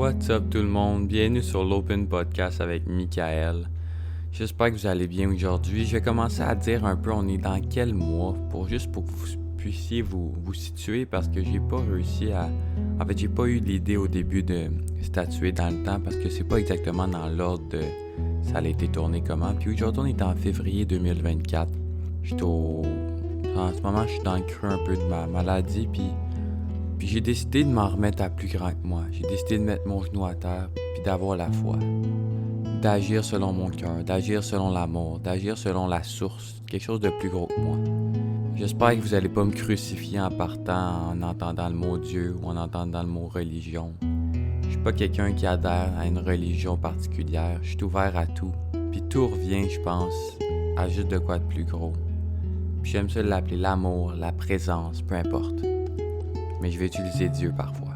What's up tout le monde? Bienvenue sur l'Open Podcast avec Michael. J'espère que vous allez bien aujourd'hui. Je vais commencer à dire un peu on est dans quel mois pour que vous puissiez vous situer parce que j'ai pas réussi à... En fait, j'ai pas eu l'idée au début de statuer dans le temps parce que c'est pas exactement dans l'ordre de ça a été tourné comment. Puis aujourd'hui on est en février 2024. En ce moment je suis dans le creux un peu de ma maladie puis j'ai décidé de m'en remettre à plus grand que moi. J'ai décidé de mettre mon genou à terre, puis d'avoir la foi. D'agir selon mon cœur, d'agir selon l'amour, d'agir selon la source, quelque chose de plus gros que moi. J'espère que vous n'allez pas me crucifier en partant en entendant le mot Dieu ou en entendant le mot religion. Je suis pas quelqu'un qui adhère à une religion particulière. Je suis ouvert à tout. Puis tout revient, je pense, à juste de quoi de plus gros. Puis j'aime ça l'appeler l'amour, la présence, peu importe. Mais je vais utiliser Dieu parfois.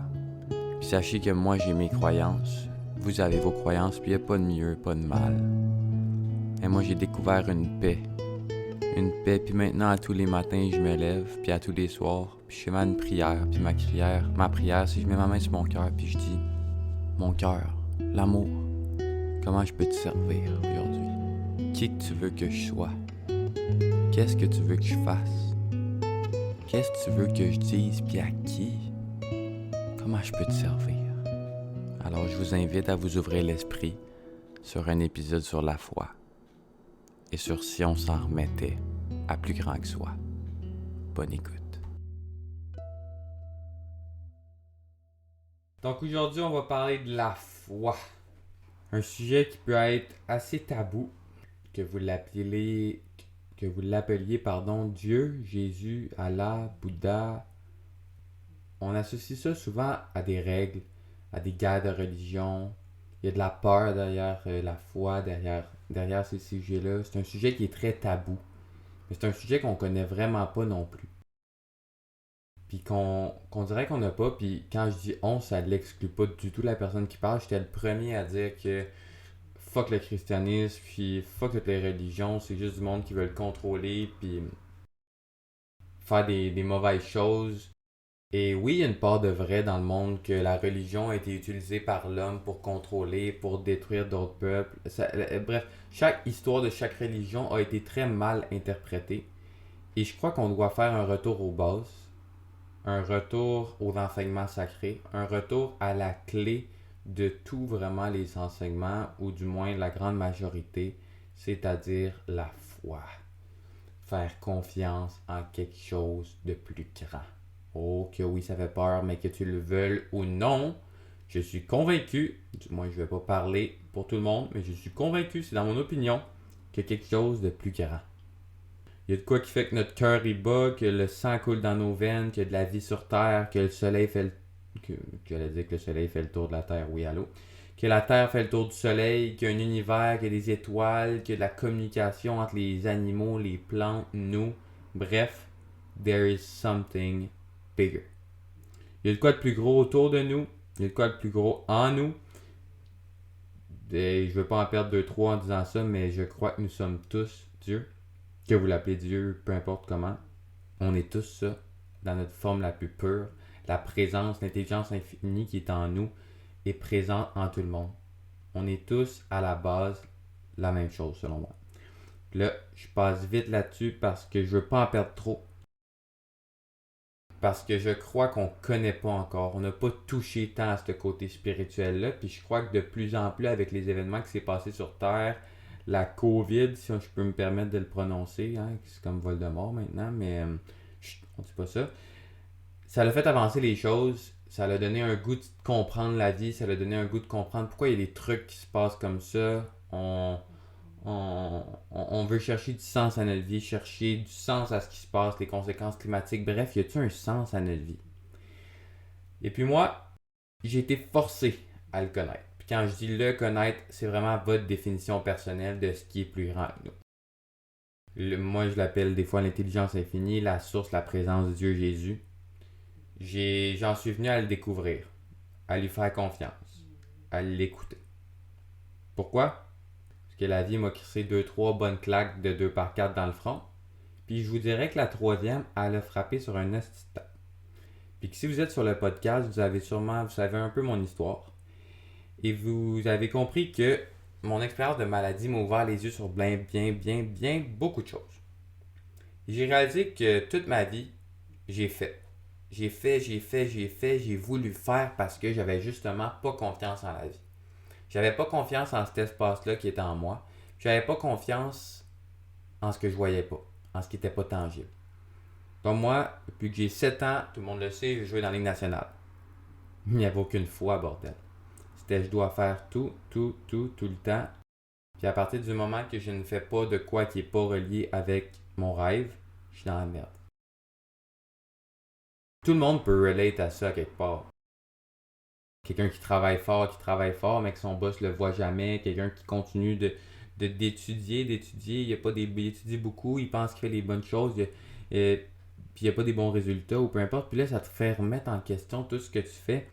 Puis sachez que moi j'ai mes croyances, vous avez vos croyances, puis il n'y a pas de mieux, pas de mal. Et moi j'ai découvert une paix, puis maintenant à tous les matins je me lève, puis à tous les soirs, puis je fais une prière, puis ma prière c'est que je mets ma main sur mon cœur, puis je dis, mon cœur, l'amour, comment je peux te servir aujourd'hui? Qui que tu veux que je sois? Qu'est-ce que tu veux que je fasse? Qu'est-ce que tu veux que je dise, puis à qui? Comment je peux te servir? Alors, je vous invite à vous ouvrir l'esprit sur un épisode sur la foi et sur si on s'en remettait à plus grand que soi. Bonne écoute. Donc aujourd'hui, on va parler de la foi. Un sujet qui peut être assez tabou, que vous l'appeliez Dieu, Jésus, Allah, Bouddha. On associe ça souvent à des règles, à des guerres de religion. Il y a de la peur derrière la foi, derrière ces sujets-là. C'est un sujet qui est très tabou. Mais c'est un sujet qu'on connaît vraiment pas non plus. Puis qu'on dirait qu'on n'a pas. Puis quand je dis on, ça l'exclut pas du tout la personne qui parle. J'étais le premier à dire que fuck le christianisme, puis fuck toutes les religions. C'est juste du monde qui veut le contrôler, puis faire des mauvaises choses. Et oui, il y a une part de vrai dans le monde que la religion a été utilisée par l'homme pour contrôler, pour détruire d'autres peuples. Bref, chaque histoire de chaque religion a été très mal interprétée. Et je crois qu'on doit faire un retour aux bases, un retour aux enseignements sacrés, un retour à la clé de tout vraiment les enseignements, ou du moins la grande majorité, c'est-à-dire la foi. Faire confiance en quelque chose de plus grand. Oh que oui, ça fait peur, mais que tu le veuilles ou non, je suis convaincu, du moins je ne vais pas parler pour tout le monde, mais je suis convaincu, c'est dans mon opinion, qu'il y a quelque chose de plus grand. Il y a de quoi qui fait que notre cœur est bas, que le sang coule dans nos veines, qu'il y a de la vie sur Terre, que le soleil fait j'allais dire que le soleil fait le tour de la Terre, oui, allô? Que la Terre fait le tour du soleil, qu'il y a un univers, qu'il y a des étoiles, qu'il y a de la communication entre les animaux, les plantes, nous. Bref, there is something bigger. Il y a de quoi de plus gros autour de nous, il y a de quoi de plus gros en nous. Et je ne veux pas en perdre 2-3 en disant ça, mais je crois que nous sommes tous Dieu. Que vous l'appelez Dieu, peu importe comment. On est tous ça, dans notre forme la plus pure. La présence, l'intelligence infinie qui est en nous est présente en tout le monde. On est tous à la base la même chose selon moi. Là, je passe vite là-dessus parce que je veux pas en perdre trop. Parce que je crois qu'on connaît pas encore. On n'a pas touché tant à ce côté spirituel-là. Puis je crois que de plus en plus, avec les événements qui s'est passé sur Terre, la COVID, si je peux me permettre de le prononcer, hein, c'est comme Voldemort maintenant, mais on dit pas ça. Ça l'a fait avancer les choses. Ça l'a donné un goût de comprendre la vie. Ça l'a donné un goût de comprendre pourquoi il y a des trucs qui se passent comme ça. On veut chercher du sens à notre vie, chercher du sens à ce qui se passe, les conséquences climatiques. Bref, y a-t-il un sens à notre vie? Et puis moi, j'ai été forcé à le connaître. Puis quand je dis le connaître, c'est vraiment votre définition personnelle de ce qui est plus grand que nous. Moi, je l'appelle des fois l'intelligence infinie, la source, la présence de Dieu Jésus. J'en suis venu à le découvrir, à lui faire confiance, à l'écouter. Pourquoi? Parce que la vie m'a crissé 2-3 bonnes claques de 2x4 dans le front. Puis je vous dirais que la troisième, elle a frappé sur un esti de table. Puis que si vous êtes sur le podcast, vous savez un peu mon histoire. Et vous avez compris que mon expérience de maladie m'a ouvert les yeux sur bien beaucoup de choses. J'ai réalisé que toute ma vie, j'ai fait. J'ai voulu faire parce que j'avais justement pas confiance en la vie. J'avais pas confiance en cet espace-là qui était en moi. J'avais pas confiance en ce que je voyais pas, en ce qui était pas tangible. Donc moi, depuis que j'ai 7 ans, tout le monde le sait, j'ai joué dans la Ligue nationale. Il n'y avait aucune foi, bordel. C'était je dois faire tout le temps. Puis à partir du moment que je ne fais pas de quoi qui n'est pas relié avec mon rêve, je suis dans la merde. Tout le monde peut relate à ça quelque part. Quelqu'un qui travaille fort, mais que son boss le voit jamais. Quelqu'un qui continue d'étudier. Il il étudie beaucoup, il pense qu'il fait les bonnes choses, puis il n'y a pas des bons résultats ou peu importe. Puis là, ça te fait remettre en question tout ce que tu fais.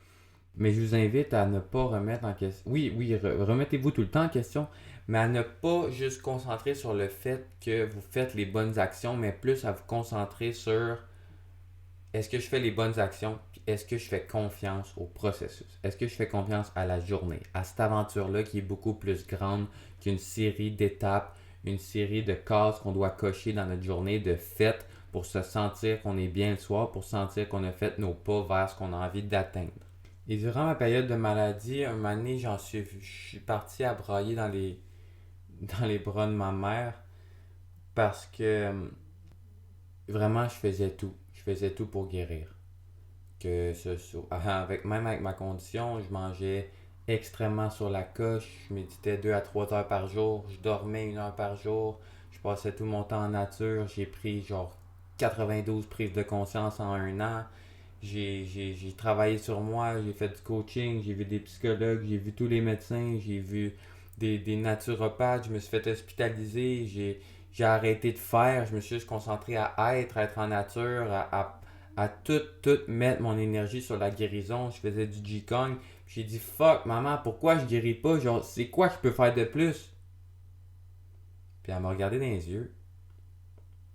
Mais je vous invite à ne pas remettre en question. Oui, remettez-vous tout le temps en question, mais à ne pas juste concentrer sur le fait que vous faites les bonnes actions, mais plus à vous concentrer sur est-ce que je fais les bonnes actions, puis est-ce que je fais confiance au processus? Est-ce que je fais confiance à la journée, à cette aventure-là qui est beaucoup plus grande qu'une série d'étapes, une série de cases qu'on doit cocher dans notre journée de fête pour se sentir qu'on est bien le soir, pour sentir qu'on a fait nos pas vers ce qu'on a envie d'atteindre. Et durant ma période de maladie, un moment donné, je suis parti à brailler dans les bras de ma mère parce que vraiment, je faisais tout. Je faisais tout pour guérir. Même avec ma condition, je mangeais extrêmement sur la coche. Je méditais 2 à 3 heures par jour. Je dormais 1 heure par jour. Je passais tout mon temps en nature. J'ai pris genre 92 prises de conscience en 1 an. J'ai travaillé sur moi, j'ai fait du coaching, j'ai vu des psychologues, j'ai vu tous les médecins, j'ai vu des naturopathes, je me suis fait hospitaliser, j'ai arrêté de faire, je me suis juste concentré à être en nature, à tout mettre mon énergie sur la guérison. Je faisais du Qigong, j'ai dit fuck maman, pourquoi je guéris pas? Genre, c'est quoi que je peux faire de plus? Puis elle m'a regardé dans les yeux,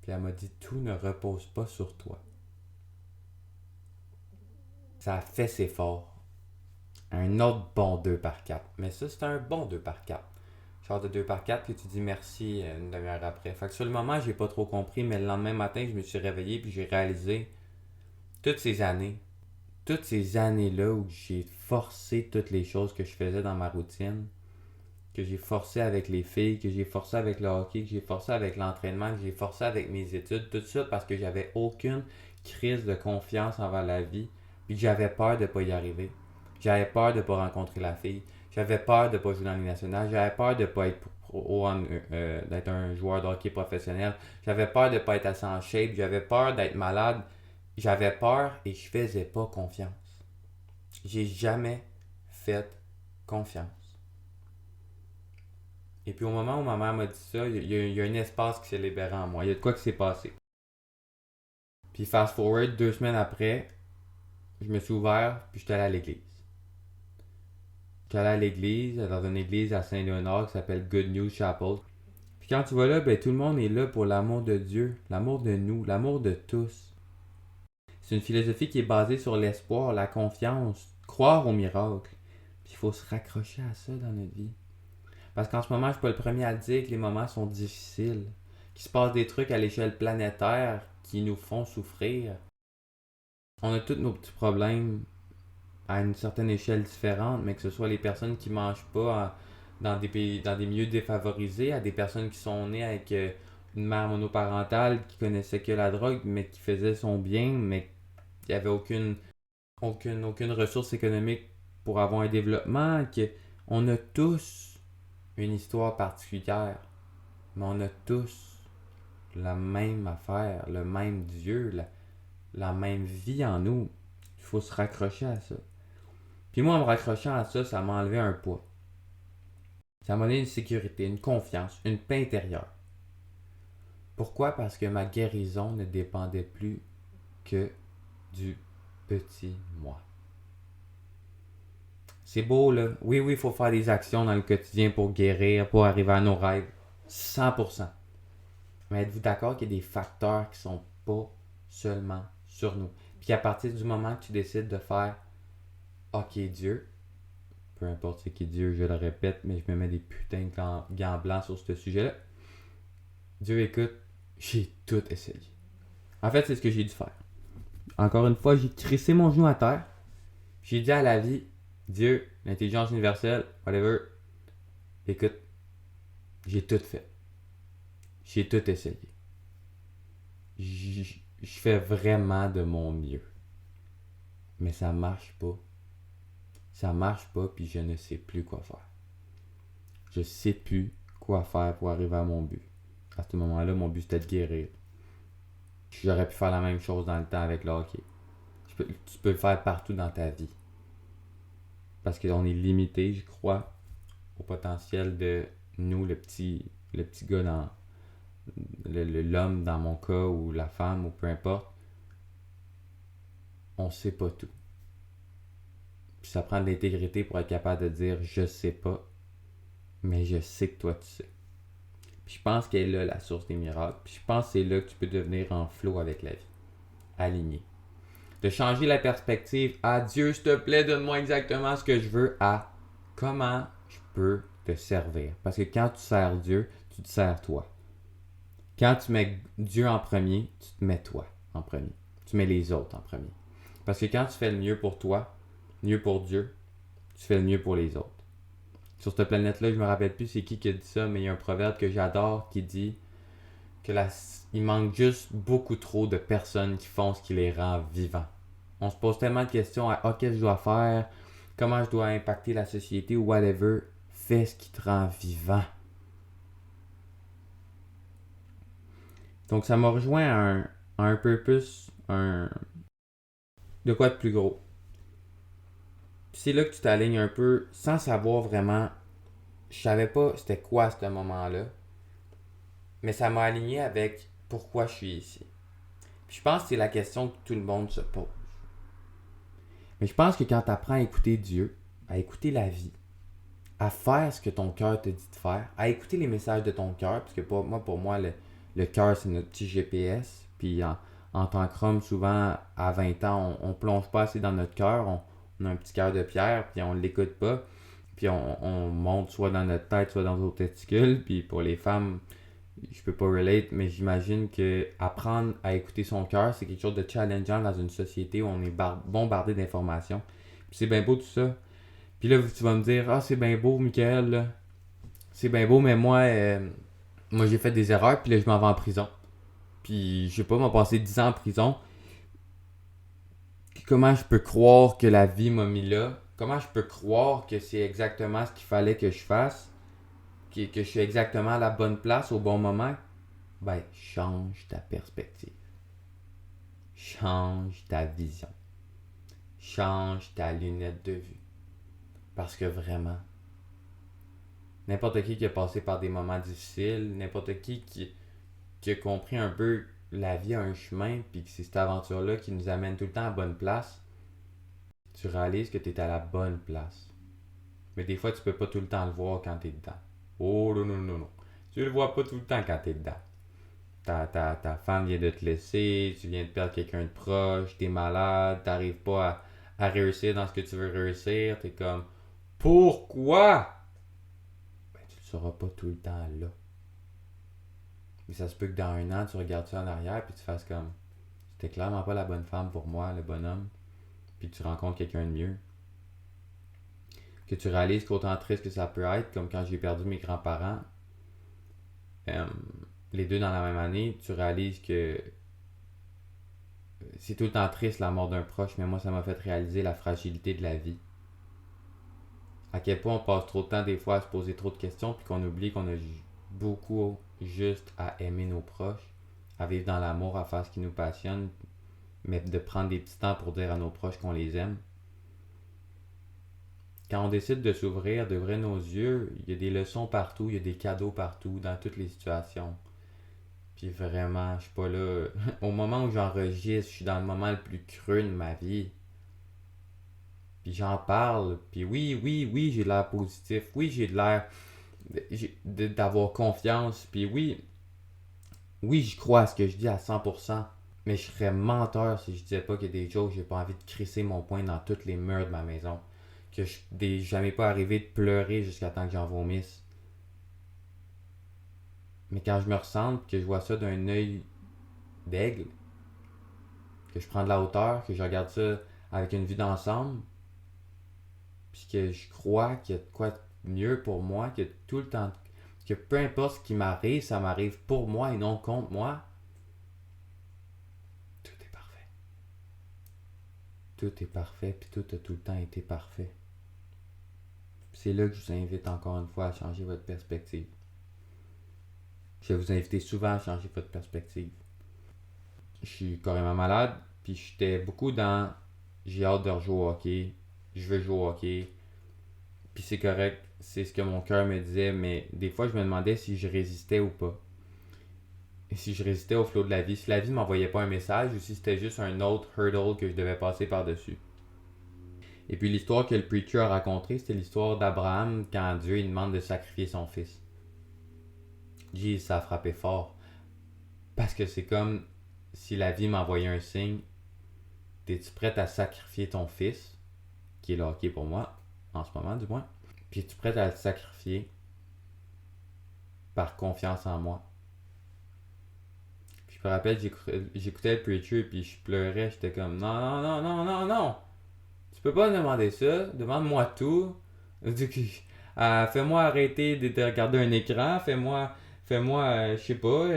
puis elle m'a dit tout ne repose pas sur toi. Ça a fait ses forts. Un autre bon 2 par 4. Mais ça, c'est un bon 2 par 4. Genre de 2 par 4 que tu dis merci une demi-heure après. Fait que sur le moment, j'ai pas trop compris, mais le lendemain matin, je me suis réveillé puis j'ai réalisé toutes ces années, toutes ces années-là où j'ai forcé toutes les choses que je faisais dans ma routine, que j'ai forcé avec les filles, que j'ai forcé avec le hockey, que j'ai forcé avec l'entraînement, que j'ai forcé avec mes études, tout ça parce que j'avais aucune crise de confiance envers la vie, puis que j'avais peur de pas y arriver. J'avais peur de pas rencontrer la fille. J'avais peur de pas jouer dans les nationales. J'avais peur de pas être d'être un joueur de hockey professionnel. J'avais peur de pas être assez en shape. J'avais peur d'être malade. J'avais peur et je faisais pas confiance. J'ai jamais fait confiance. Et puis au moment où ma mère m'a dit ça, il y a un espace qui s'est libéré en moi. Il y a de quoi qui s'est passé. Puis fast forward 2 semaines après, je me suis ouvert puis j'étais allé à l'église. J'étais allé à l'église, dans une église à Saint-Léonard qui s'appelle Good News Chapel. Puis quand tu vas là, ben tout le monde est là pour l'amour de Dieu, l'amour de nous, l'amour de tous. C'est une philosophie qui est basée sur l'espoir, la confiance, croire au miracle. Puis il faut se raccrocher à ça dans notre vie. Parce qu'en ce moment, je suis pas le premier à dire que les moments sont difficiles, qu'il se passe des trucs à l'échelle planétaire qui nous font souffrir. On a tous nos petits problèmes à une certaine échelle différente, mais que ce soit les personnes qui mangent pas dans des pays, dans des milieux défavorisés, à des personnes qui sont nées avec une mère monoparentale qui connaissait que la drogue, mais qui faisait son bien, mais qui avait aucune ressource économique pour avoir un développement, on a tous une histoire particulière, mais on a tous la même affaire, le même Dieu, la même vie en nous. Il faut se raccrocher à ça. Puis moi, en me raccrochant à ça, ça m'a enlevé un poids. Ça m'a donné une sécurité, une confiance, une paix intérieure. Pourquoi? Parce que ma guérison ne dépendait plus que du petit moi. C'est beau, là. Oui, il faut faire des actions dans le quotidien pour guérir, pour arriver à nos rêves. 100%. Mais êtes-vous d'accord qu'il y a des facteurs qui sont pas seulement sur nous? Puis à partir du moment que tu décides de faire OK Dieu, peu importe ce qui est Dieu, je le répète, mais je me mets des putains de gants blancs sur ce sujet-là. Dieu, écoute, j'ai tout essayé. En fait, c'est ce que j'ai dû faire. Encore une fois, j'ai crissé mon genou à terre. J'ai dit à la vie, Dieu, l'intelligence universelle, whatever, écoute, j'ai tout fait. J'ai tout essayé. Je fais vraiment de mon mieux. Mais ça marche pas. Ça marche pas, puis je ne sais plus quoi faire. Je sais plus quoi faire pour arriver à mon but. À ce moment-là, mon but c'était de guérir. J'aurais pu faire la même chose dans le temps avec le hockey. Tu peux le faire partout dans ta vie. Parce qu'on est limité, je crois, au potentiel de nous, le petit gars dans l'homme dans mon cas, ou la femme, ou peu importe. On sait pas tout. Puis ça prend de l'intégrité pour être capable de dire je sais pas, mais je sais que toi tu sais. Puis je pense qu'elle est là la source des miracles. Puis je pense que c'est là que tu peux devenir en flow avec la vie. Aligné. De changer la perspective à Dieu, s'il te plaît, donne-moi exactement ce que je veux, à comment je peux te servir. Parce que quand tu sers Dieu, tu te sers toi. Quand tu mets Dieu en premier, tu te mets toi en premier. Tu mets les autres en premier. Parce que quand tu fais le mieux pour toi, mieux pour Dieu, tu fais le mieux pour les autres. Sur cette planète-là, je me rappelle plus c'est qui a dit ça, mais il y a un proverbe que j'adore qui dit que il manque juste beaucoup trop de personnes qui font ce qui les rend vivants. On se pose tellement de questions à qu'est-ce que je dois faire, comment je dois impacter la société ou whatever. Fais ce qui te rend vivant. Donc ça m'a rejoint à un purpose, de quoi de plus gros. Puis c'est là que tu t'alignes un peu sans savoir vraiment. Je savais pas c'était quoi à ce moment-là. Mais ça m'a aligné avec pourquoi je suis ici. Puis je pense que c'est la question que tout le monde se pose. Mais je pense que quand tu apprends à écouter Dieu, à écouter la vie, à faire ce que ton cœur te dit de faire, à écouter les messages de ton cœur, parce que pour moi, le cœur, c'est notre petit GPS. Puis en tant qu'homme, souvent, à 20 ans, on plonge pas assez dans notre cœur. On a un petit cœur de pierre, puis on l'écoute pas. Puis on monte soit dans notre tête, soit dans nos testicules. Puis pour les femmes, je peux pas relate, mais j'imagine que apprendre à écouter son cœur, c'est quelque chose de challengeant dans une société où on est bombardé d'informations. Puis c'est bien beau tout ça. Puis là, tu vas me dire, ah, c'est bien beau, Michael, là. C'est bien beau, mais moi j'ai fait des erreurs, puis là, je m'en vais en prison. Puis, je sais pas, m'a passé 10 ans en prison. Puis comment je peux croire que la vie m'a mis là? Comment je peux croire que c'est exactement ce qu'il fallait que je fasse? Que je suis exactement à la bonne place au bon moment? Ben, change ta perspective. Change ta vision. Change ta lunette de vue. Parce que vraiment, n'importe qui a passé par des moments difficiles, n'importe qui a compris un peu la vie a un chemin, puis que c'est cette aventure-là qui nous amène tout le temps à la bonne place, tu réalises que tu es à la bonne place. Mais des fois, tu peux pas tout le temps le voir quand tu es dedans. Oh non, non, non, non. Tu le vois pas tout le temps quand tu es dedans. Ta femme vient de te laisser, tu viens de perdre quelqu'un de proche, t'es malade, t'arrives pas à réussir dans ce que tu veux réussir, t'es comme pourquoi? Ben, tu le sauras pas tout le temps là. Mais ça se peut que dans un an, tu regardes ça en arrière puis tu fasses comme c'était clairement pas la bonne femme pour moi, le bonhomme, puis que tu rencontres quelqu'un de mieux. Que tu réalises qu'autant triste que ça peut être, comme quand j'ai perdu mes grands-parents, les deux dans la même année, tu réalises que c'est tout le temps triste la mort d'un proche, mais moi ça m'a fait réaliser la fragilité de la vie. À quel point on passe trop de temps des fois à se poser trop de questions, puis qu'on oublie qu'on a beaucoup juste à aimer nos proches, à vivre dans l'amour, à faire ce qui nous passionne, mais de prendre des petits temps pour dire à nos proches qu'on les aime. Quand on décide de s'ouvrir, d'ouvrir nos yeux, il y a des leçons partout, il y a des cadeaux partout, dans toutes les situations. Puis vraiment, je suis pas là. Au moment où j'enregistre, je suis dans le moment le plus creux de ma vie. Puis j'en parle. Puis oui, j'ai de l'air positif. Oui, j'ai de l'air d'avoir confiance. Puis oui, je crois à ce que je dis à 100%. Mais je serais menteur si je disais pas qu'il y a des jours où j'ai pas envie de crisser mon poing dans tous les murs de ma maison. que jamais pas arrivé de pleurer jusqu'à temps que j'en vomisse. Mais quand je me ressens, que je vois ça d'un œil d'aigle, que je prends de la hauteur, que je regarde ça avec une vue d'ensemble, puis que je crois qu'il y a de quoi de mieux pour moi, que tout le temps, que peu importe ce qui m'arrive, ça m'arrive pour moi et non contre moi, tout est parfait. Tout est parfait, puis tout a tout le temps été parfait. C'est là que je vous invite encore une fois à changer votre perspective. Je vais vous inviter souvent à changer votre perspective. Je suis carrément malade, puis j'étais beaucoup dans j'ai hâte de rejouer au hockey, je veux jouer au hockey, puis c'est correct, c'est ce que mon cœur me disait, mais des fois je me demandais si je résistais ou pas. Et si je résistais au flot de la vie, si la vie ne m'envoyait pas un message ou si c'était juste un autre hurdle que je devais passer par-dessus. Et puis l'histoire que le preacher a racontée, c'était l'histoire d'Abraham quand Dieu lui demande de sacrifier son fils. Jésus, ça a frappé fort. Parce que c'est comme si la vie m'envoyait un signe. Es-tu prête à sacrifier ton fils, qui est le hockey pour moi, en ce moment du moins, puis es-tu prête à le sacrifier par confiance en moi? Puis je me rappelle, j'écoutais le preacher, puis je pleurais, j'étais comme non, non, non, non, non, non! Tu peux pas me demander ça, demande-moi tout. Fais-moi arrêter de regarder un écran, fais-moi, je sais pas,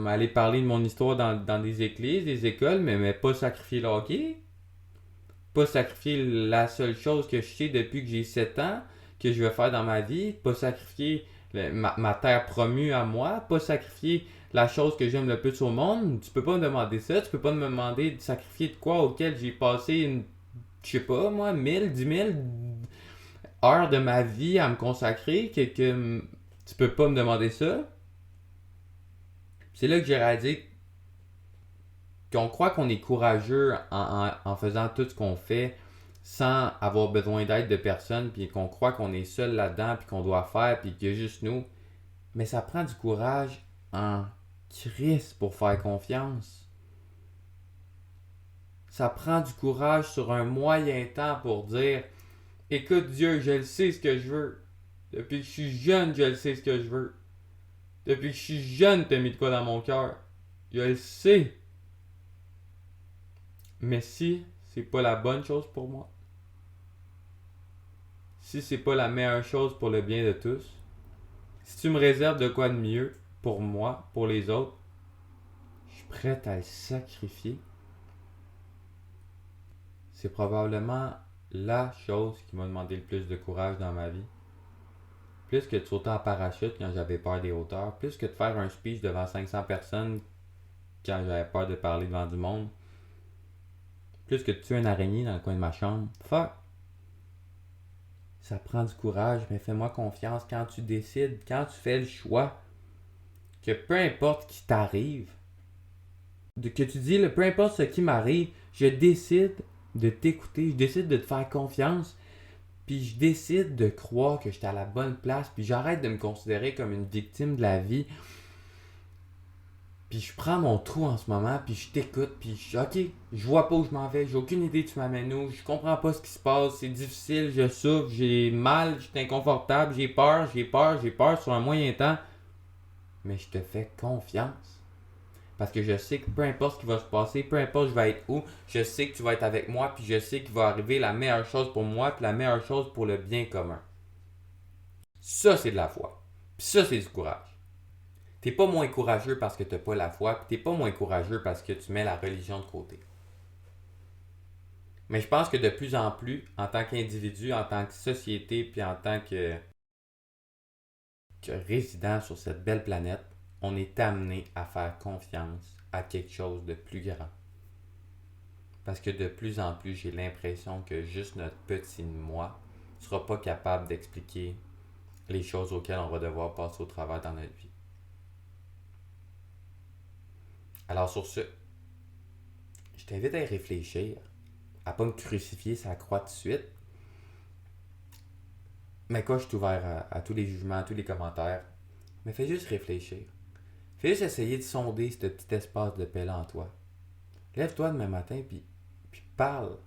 aller parler de mon histoire dans des églises, des écoles, mais pas sacrifier le hockey. Pas sacrifier la seule chose que je sais depuis que j'ai 7 ans, que je vais faire dans ma vie. Pas sacrifier ma terre promue à moi. Pas sacrifier la chose que j'aime le plus au monde. Tu peux pas me demander ça. Tu peux pas me demander de sacrifier de quoi auquel j'ai passé je sais pas moi, 1000 heures de ma vie à me consacrer. Que tu peux pas me demander ça. C'est là que j'ai réalisé qu'on croit qu'on est courageux en faisant tout ce qu'on fait sans avoir besoin d'aide de personne, puis qu'on croit qu'on est seul là-dedans, puis qu'on doit faire, puis qu'il y a juste nous. Mais ça prend du courage en crise pour faire confiance. Ça prend du courage sur un moyen temps pour dire écoute Dieu, je le sais ce que je veux. Depuis que je suis jeune, je le sais ce que je veux. Depuis que je suis jeune, t'as mis de quoi dans mon cœur. Je le sais. Mais si c'est pas la bonne chose pour moi, si c'est pas la meilleure chose pour le bien de tous, si tu me réserves de quoi de mieux pour moi, pour les autres, je suis prêt à le sacrifier. C'est probablement la chose qui m'a demandé le plus de courage dans ma vie. Plus que de sauter en parachute quand j'avais peur des hauteurs, plus que de faire un speech devant 500 personnes quand j'avais peur de parler devant du monde, plus que de tuer une araignée dans le coin de ma chambre. Fuck! Ça prend du courage, mais fais-moi confiance quand tu décides, quand tu fais le choix, que peu importe ce qui t'arrive, que tu dis, peu importe ce qui m'arrive, je décide de t'écouter, je décide de te faire confiance, puis je décide de croire que j'étais à la bonne place, puis j'arrête de me considérer comme une victime de la vie. Puis je prends mon trou en ce moment, puis je t'écoute, puis ok, je vois pas où je m'en vais, j'ai aucune idée tu m'amènes où, je comprends pas ce qui se passe, c'est difficile, je souffre, j'ai mal, je suis inconfortable, j'ai peur sur un moyen temps. Mais je te fais confiance. Parce que je sais que peu importe ce qui va se passer, peu importe je vais être où, je sais que tu vas être avec moi, puis je sais qu'il va arriver la meilleure chose pour moi, puis la meilleure chose pour le bien commun. Ça, c'est de la foi. Puis ça, c'est du courage. T'es pas moins courageux parce que t'as pas la foi, puis t'es pas moins courageux parce que tu mets la religion de côté. Mais je pense que de plus en plus, en tant qu'individu, en tant que société, puis en tant que résident sur cette belle planète, on est amené à faire confiance à quelque chose de plus grand. Parce que de plus en plus, j'ai l'impression que juste notre petit moi ne sera pas capable d'expliquer les choses auxquelles on va devoir passer au travers dans notre vie. Alors sur ce, je t'invite à y réfléchir, à ne pas me crucifier sur la croix tout de suite. Mais quoi, je suis ouvert à tous les jugements, à tous les commentaires. Mais fais juste réfléchir. Fais juste essayer de sonder ce petit espace de paix-là en toi. Lève-toi demain matin puis parle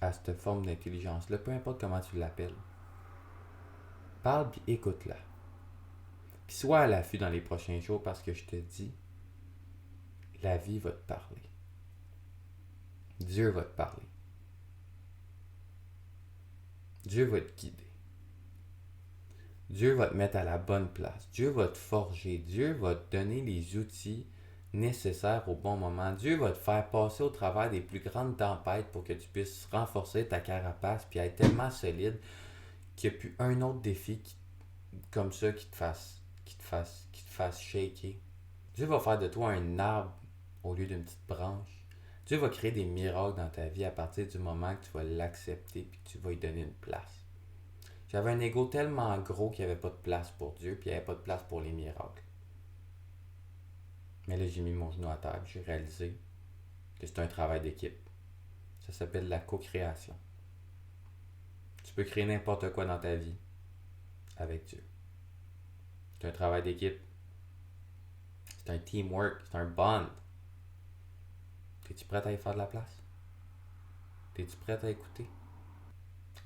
à cette forme d'intelligence-là, peu importe comment tu l'appelles. Parle puis écoute-la. Puis sois à l'affût dans les prochains jours parce que je te dis, la vie va te parler. Dieu va te parler. Dieu va te guider. Dieu va te mettre à la bonne place. Dieu va te forger. Dieu va te donner les outils nécessaires au bon moment. Dieu va te faire passer au travers des plus grandes tempêtes pour que tu puisses renforcer ta carapace puis être tellement solide qu'il n'y a plus un autre défi comme ça qui te fasse shaker. Dieu va faire de toi un arbre au lieu d'une petite branche. Dieu va créer des miracles dans ta vie à partir du moment que tu vas l'accepter et que tu vas lui donner une place. J'avais un ego tellement gros qu'il n'y avait pas de place pour Dieu puis il n'y avait pas de place pour les miracles. Mais là, j'ai mis mon genou à terre et j'ai réalisé que c'est un travail d'équipe. Ça s'appelle la co-création. Tu peux créer n'importe quoi dans ta vie avec Dieu. C'est un travail d'équipe. C'est un teamwork. C'est un bond. Es-tu prête à y faire de la place? Es-tu prête à écouter?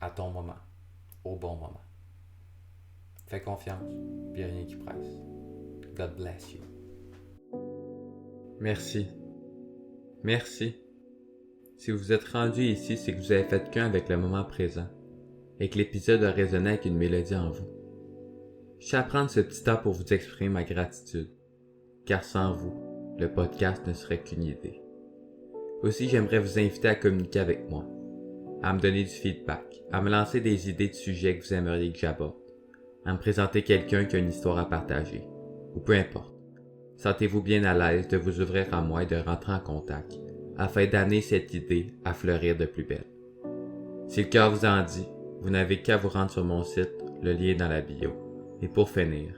À ton moment. Au bon moment. Fais confiance. Puis rien qui presse. God bless you. Merci. Merci. Si vous êtes rendu ici, c'est que vous avez fait qu'un avec le moment présent et que l'épisode a résonné avec une mélodie en vous. Je tiens à prendre ce petit temps pour vous exprimer ma gratitude, car sans vous, le podcast ne serait qu'une idée. Aussi, j'aimerais vous inviter à communiquer avec moi, à me donner du feedback, à me lancer des idées de sujets que vous aimeriez que j'aborde, à me présenter quelqu'un qui a une histoire à partager, ou peu importe. Sentez-vous bien à l'aise de vous ouvrir à moi et de rentrer en contact, afin d'amener cette idée à fleurir de plus belle. Si le cœur vous en dit, vous n'avez qu'à vous rendre sur mon site, le lien est dans la bio. Et pour finir,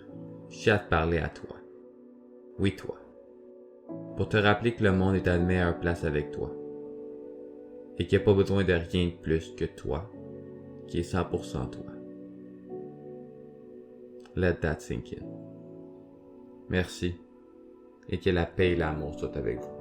j'ai à te parler à toi. Oui, toi. Pour te rappeler que le monde est à une meilleure place avec toi. Et qu'il n'y a pas besoin de rien de plus que toi, qui est 100% toi. Let that sink in. Merci. Et que la paix et l'amour soient avec vous.